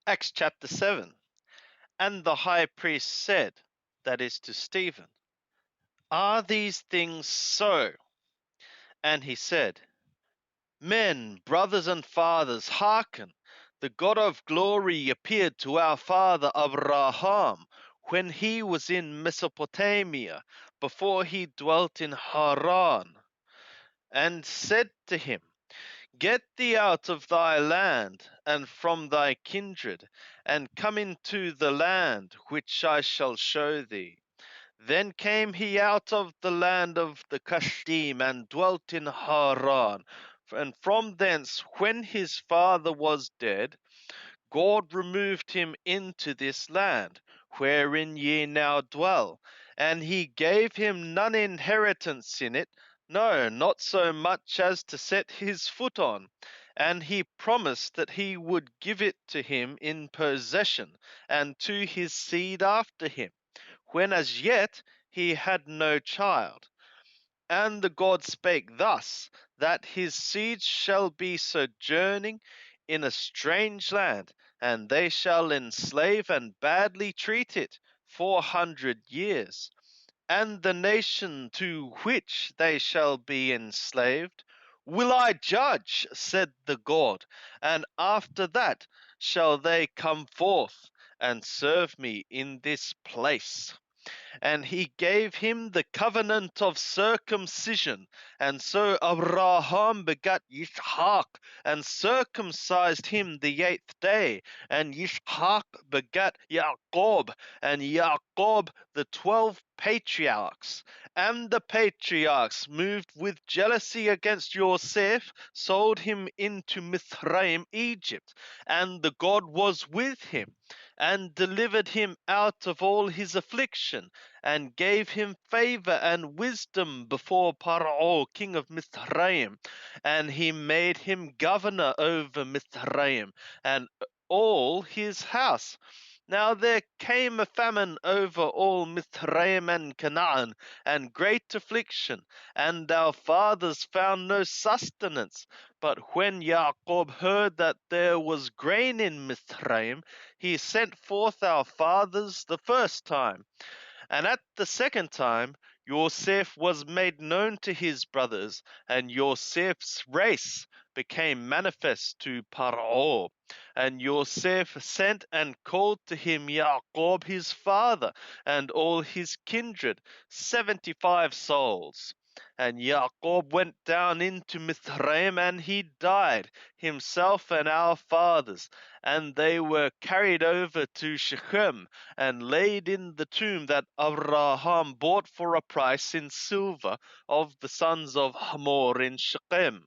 Acts chapter 7. And the high priest said, that is to Stephen, Are these things so? And he said, Men, brothers and fathers, hearken. The God of glory appeared to our father Abraham when he was in Mesopotamia, before he dwelt in Haran, and said to him, Get thee out of thy land and from thy kindred, and come into the land which I shall show thee. Then came he out of the land of the Kasdim and dwelt in Haran. And from thence, when his father was dead, God removed him into this land, wherein ye now dwell, and he gave him none inheritance in it, no, not so much as to set his foot on. And he promised that he would give it to him in possession, and to his seed after him, when as yet he had no child. And the God spake thus, that his seed shall be sojourning in a strange land, and they shall enslave and badly treat it 400 years. And the nation to which they shall be enslaved will I judge, said the God, and after that shall they come forth and serve me in this place. And he gave him the covenant of circumcision. And so Abraham begat Yishak, and circumcised him the 8th day. And Yishak begat Jacob, and Jacob the 12 patriarchs. And the patriarchs, moved with jealousy against Joseph, sold him into Mithraim, Egypt. And the God was with him, and delivered him out of all his affliction, and gave him favor and wisdom before Paro, king of Mithraim. And he made him governor over Mithraim and all his house. Now there came a famine over all Mithraim and Canaan, and great affliction, and our fathers found no sustenance. But when Jacob heard that there was grain in Mithraim, he sent forth our fathers the first time. And at the second time, Joseph was made known to his brothers, and Joseph's race became manifest to Paro. And Joseph sent and called to him Jacob his father, and all his kindred, 75 souls. And Jacob went down into Mithraim, and he died, himself and our fathers, and they were carried over to Shechem, and laid in the tomb that Abraham bought for a price in silver of the sons of Hamor in Shechem.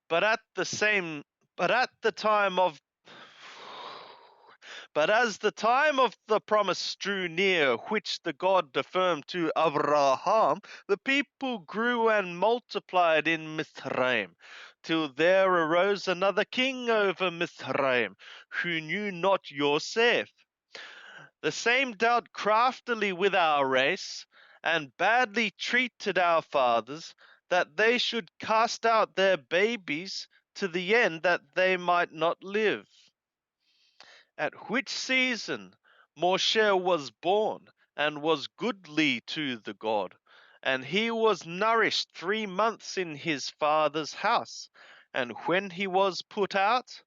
But at the same but at the time of But as the time of the promise drew near, which the God affirmed to Abraham, the people grew and multiplied in Mithraim, till there arose another king over Mithraim, who knew not Joseph. The same dealt craftily with our race, and badly treated our fathers, that they should cast out their babies, to the end that they might not live. At which season Moshe was born, and was goodly to the God. And he was nourished 3 months in his father's house. And when he was put out,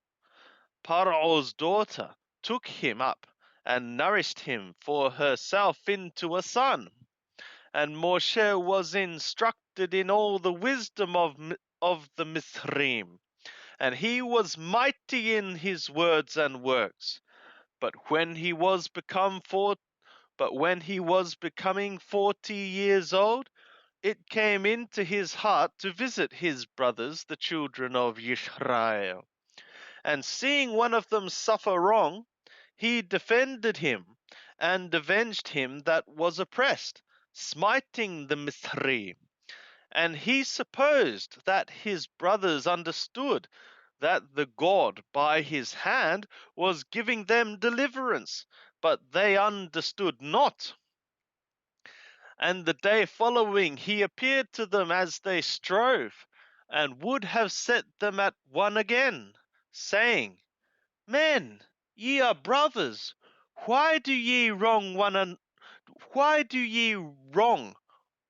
Paro's daughter took him up, and nourished him for herself into a son. And Moshe was instructed in all the wisdom of the Mithrim, and he was mighty in his words and works. But when he was becoming 40 years old, it came into his heart to visit his brothers, the children of Israel. And seeing one of them suffer wrong, he defended him, and avenged him that was oppressed, smiting the Mithri. And he supposed that his brothers understood that the God by his hand was giving them deliverance, but they understood not. And the day following he appeared to them as they strove, and would have set them at one again, saying, Men, ye are brothers. Why do ye wrong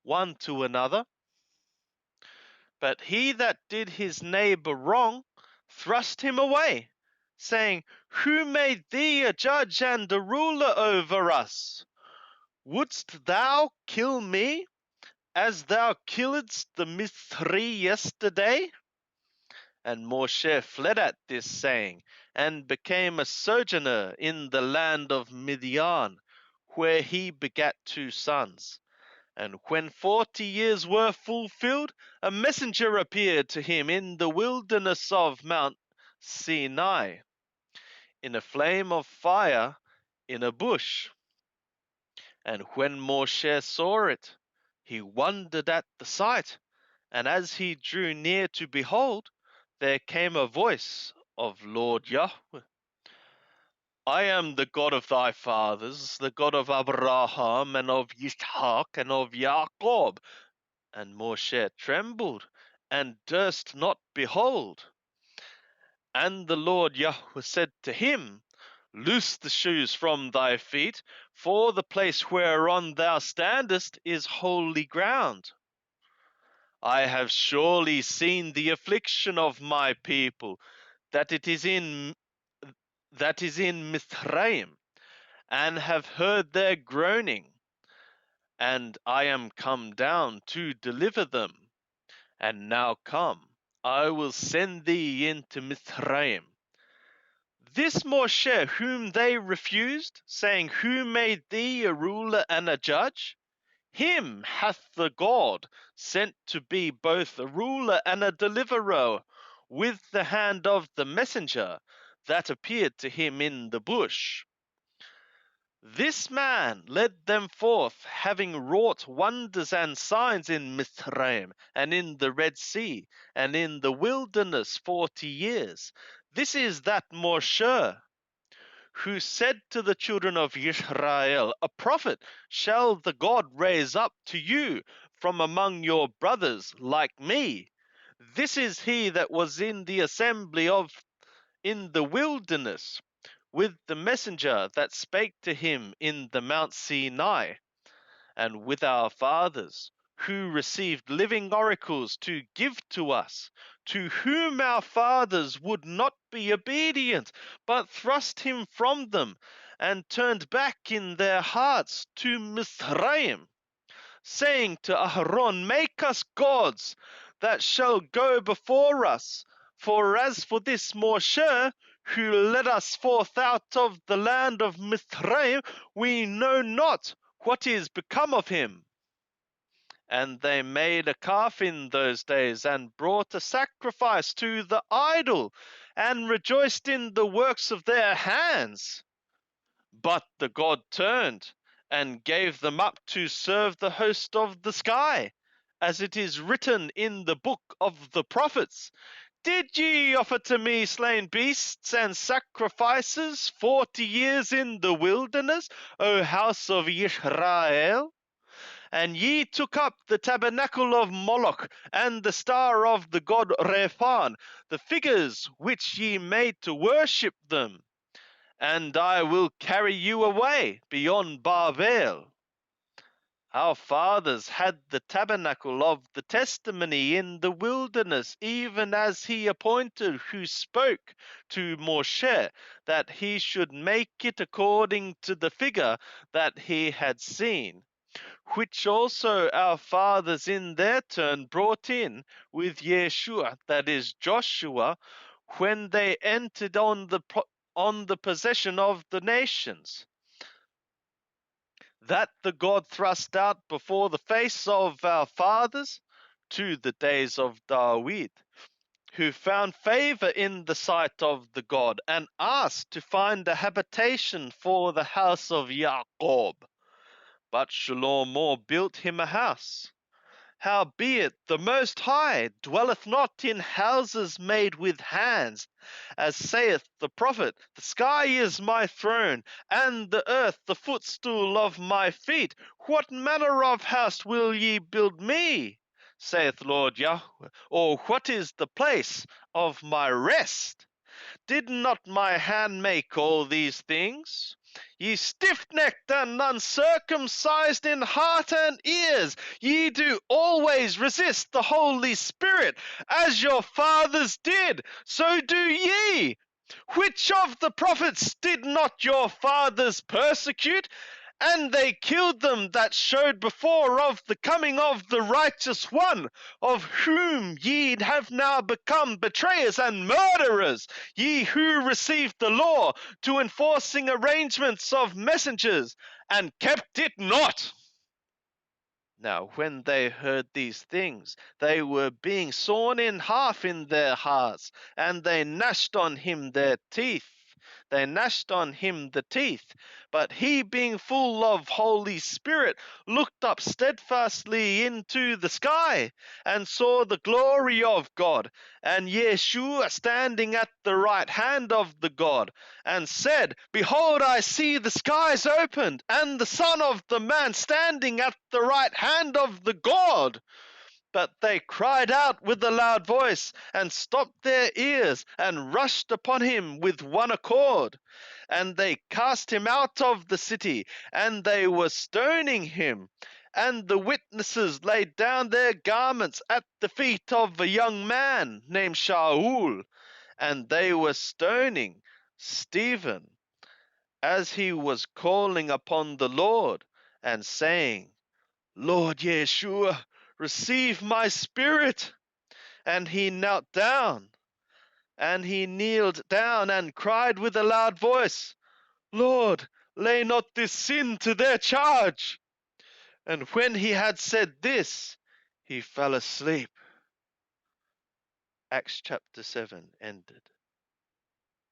one to another? But he that did his neighbor wrong thrust him away, saying, Who made thee a judge and a ruler over us? Wouldst thou kill me, as thou killedst the Mithri yesterday? And Moshe fled at this saying, and became a sojourner in the land of Midian, where he begat 2 sons. And when 40 years were fulfilled, a messenger appeared to him in the wilderness of Mount Sinai, in a flame of fire in a bush. And when Moshe saw it, he wondered at the sight. And as he drew near to behold, there came a voice of Lord Yahweh. I am the God of thy fathers, the God of Abraham and of Yitzhak and of Jacob. And Moshe trembled and durst not behold. And the Lord Yahweh said to him, Loose the shoes from thy feet, for the place whereon thou standest is holy ground. I have surely seen the affliction of my people, that is in Mithraim, and have heard their groaning, and I am come down to deliver them. And now come, I will send thee into Mithraim. This Moshe whom they refused, saying, Who made thee a ruler and a judge? Him hath the God sent to be both a ruler and a deliverer with the hand of the messenger that appeared to him in the bush. This man led them forth, having wrought wonders and signs in Mithraim, and in the Red Sea, and in the wilderness 40 years. This is that Moshe who said to the children of Israel, A prophet shall the God raise up to you from among your brothers like me. This is he that was in the assembly in the wilderness, with the messenger that spake to him in the Mount Sinai, and with our fathers, who received living oracles to give to us, to whom our fathers would not be obedient, but thrust him from them, and turned back in their hearts to Mithraim, saying to Aharon, Make us gods that shall go before us. For as for this Moshe, who led us forth out of the land of Mithraim, we know not what is become of him. And they made a calf in those days, and brought a sacrifice to the idol, and rejoiced in the works of their hands. But the God turned and gave them up to serve the host of the sky, as it is written in the book of the prophets. Did ye offer to me slain beasts and sacrifices 40 years in the wilderness, O house of Israel? And ye took up the tabernacle of Moloch, and the star of the god Rephan, the figures which ye made to worship them. And I will carry you away beyond Babel. Our fathers had the tabernacle of the testimony in the wilderness, even as he appointed, who spoke to Moshe that he should make it according to the figure that he had seen, which also our fathers in their turn brought in with Yeshua, that is Joshua, when they entered on the possession of the nations, that the God thrust out before the face of our fathers to the days of David, who found favor in the sight of the God, and asked to find a habitation for the house of Jacob. But Shlomo built him a house. Howbeit the Most High dwelleth not in houses made with hands, as saith the prophet, The sky is my throne, and the earth the footstool of my feet. What manner of house will ye build me, saith Lord Yahweh? Or what is the place of my rest? Did not my hand make all these things? Ye stiff-necked and uncircumcised in heart and ears, ye do always resist the Holy Spirit, as your fathers did, so do ye. Which of the prophets did not your fathers persecute? And they killed them that showed before of the coming of the righteous one, of whom ye have now become betrayers and murderers, ye who received the law to enforcing arrangements of messengers, and kept it not. Now when they heard these things, they were being sawn in half in their hearts, and they gnashed on him their teeth. They gnashed on him the teeth. But he, being full of Holy Spirit, looked up steadfastly into the sky, and saw the glory of God, and Yeshua standing at the right hand of the God, and said, Behold, I see the skies opened, and the Son of the Man standing at the right hand of the God. But they cried out with a loud voice, and stopped their ears, and rushed upon him with one accord. And they cast him out of the city, and they were stoning him. And the witnesses laid down their garments at the feet of a young man named Shaul, and they were stoning Stephen, as he was calling upon the Lord, and saying, Lord Yeshua, receive my spirit. And he knelt down, and he kneeled down and cried with a loud voice, Lord, lay not this sin to their charge. And when he had said this, he fell asleep. Acts chapter 7 ended.